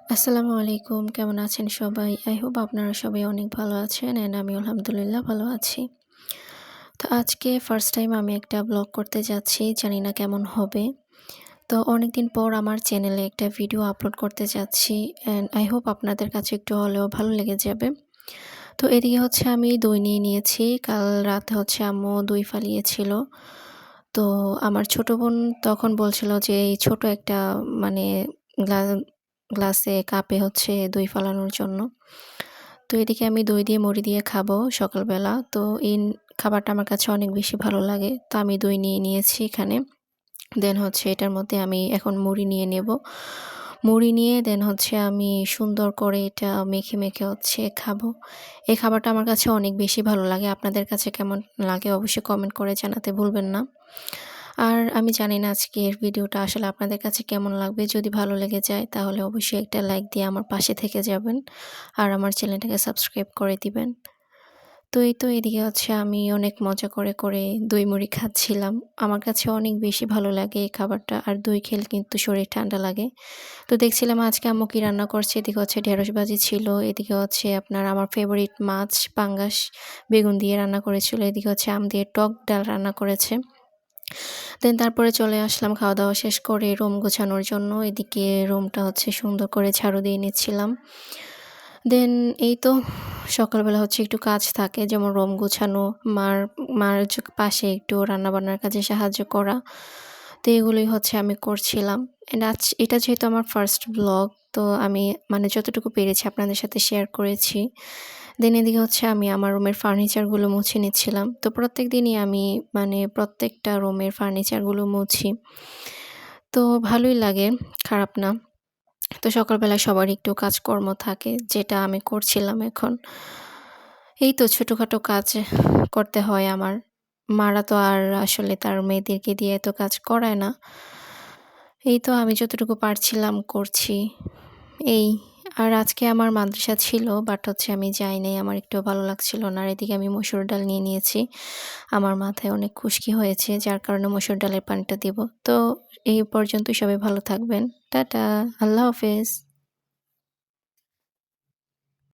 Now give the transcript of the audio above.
আসসালামু আলাইকুম। কেমন আছেন সবাই? আই হোপ আপনারা সবাই অনেক ভালো আছেন অ্যান্ড আমি আলহামদুলিল্লাহ ভালো আছি। তো আজকে ফার্স্ট টাইম আমি একটা ব্লগ করতে যাচ্ছি। জানি না কেমন হবে। তো অনেকদিন পর আমার চ্যানেলে একটা ভিডিও আপলোড করতে যাচ্ছি অ্যান্ড আই হোপ আপনাদের কাছে একটু হলেও ভালো লেগে যাবে। তো এদিকে হচ্ছে আমি দই নিয়ে নিয়েছি। কাল রাতে হচ্ছে আম্মু দই ফালিয়েছিল। তো আমার ছোট বোন তখন বলছিল যে এই ছোট একটা মানে গ্লা গ্লাসে কাপে হচ্ছে দই ফালানোর জন্য। তো এদিকে আমি দই দিয়ে মুড়ি দিয়ে খাবো সকালবেলা। তো এই খাবারটা আমার কাছে অনেক বেশি ভালো লাগে। তো আমি দই নিয়ে নিয়েছি এখানে। দেন হচ্ছে এটার মধ্যে আমি এখন মুড়ি নিয়ে নেব। মুড়ি নিয়ে দেন হচ্ছে আমি সুন্দর করে এটা মেখে হচ্ছে খাবো। এই খাবারটা আমার কাছে অনেক বেশি ভালো লাগে। আপনাদের কাছে কেমন লাগে অবশ্যই কমেন্ট করে জানাতে ভুলবেন না। আর আমি জানি না আজকের ভিডিওটা আসলে আপনাদের কাছে কেমন লাগবে। যদি ভালো লেগে যায় তাহলে অবশ্যই একটা লাইক দিয়ে আমার পাশে থেকে যাবেন। আর আমার চ্যানেলটাকে সাবস্ক্রাইব করে দিবেন। তো এই তো এদিকে হচ্ছে আমি অনেক মজা করে দই মুড়ি খাচ্ছিলাম। আমার কাছে অনেক বেশি ভালো লাগে এই খাবারটা। আর দই খেলে কিন্তু শরীর ঠান্ডা লাগে। তো দেখছিলাম আজকে আম্মু কি রান্না করছে। এদিকে হচ্ছে ঢেঁড়স ভাজি ছিল। এদিকে হচ্ছে আপনার আমার ফেভারিট মাছ পাঙ্গাস বেগুন দিয়ে রান্না করেছিল। এদিকে হচ্ছে আম দিয়ে টক ডাল রান্না করেছে। দেন তারপরে চলে আসলাম খাওয়া-দাওয়া শেষ করে রুম গোছানোর জন্য। এদিকে রুমটা হচ্ছে সুন্দর করে ঝাড়ু দিয়ে নিচ্ছিলাম। দেন এই তো সকালবেলা হচ্ছে একটু কাজ থাকে যেমন রুম গোছানো, মার পাশে একটু রান্নাবান্নার কাজে সাহায্য করা। তো এগুলোই হচ্ছে আমি করছিলাম। অ্যান্ড এটা যেহেতু আমার ফার্স্ট ব্লগ তো আমি মানে যতটুকু পেরেছি আপনাদের সাথে শেয়ার করেছি। দেন এদিকে হচ্ছে আমি আমার রুমের ফার্নিচারগুলো মুছে নিচ্ছিলাম। তো প্রত্যেকদিনই আমি মানে প্রত্যেকটা রুমের ফার্নিচারগুলো মুছি। তো ভালোই লাগে, খারাপ না। তো সকালবেলা সবার একটু কাজকর্ম থাকে যেটা আমি করছিলাম এখন। এই তো ছোটখাটো কাজ করতে হয় আমার। মারা তো আর আসলে তার মেয়েদেরকে দিয়ে এত কাজ করায় না। এই তো আমি যতটুকু পারছিলাম করছি। এই আর আজকে আমার মাদ্রাসা ছিল বাট হচ্ছে আমি যাই নাই। আমার একটুও ভালো লাগছিল না। আর এদিকে আমি মসুর ডাল নিয়ে নিয়েছি। আমার মাথায় অনেক খুশকি হয়েছে যার কারণে মসুর ডালের পানিটা দিব। তো এই পর্যন্তই সবাই ভালো থাকবেন। টাটা, আল্লাহ হাফেজ।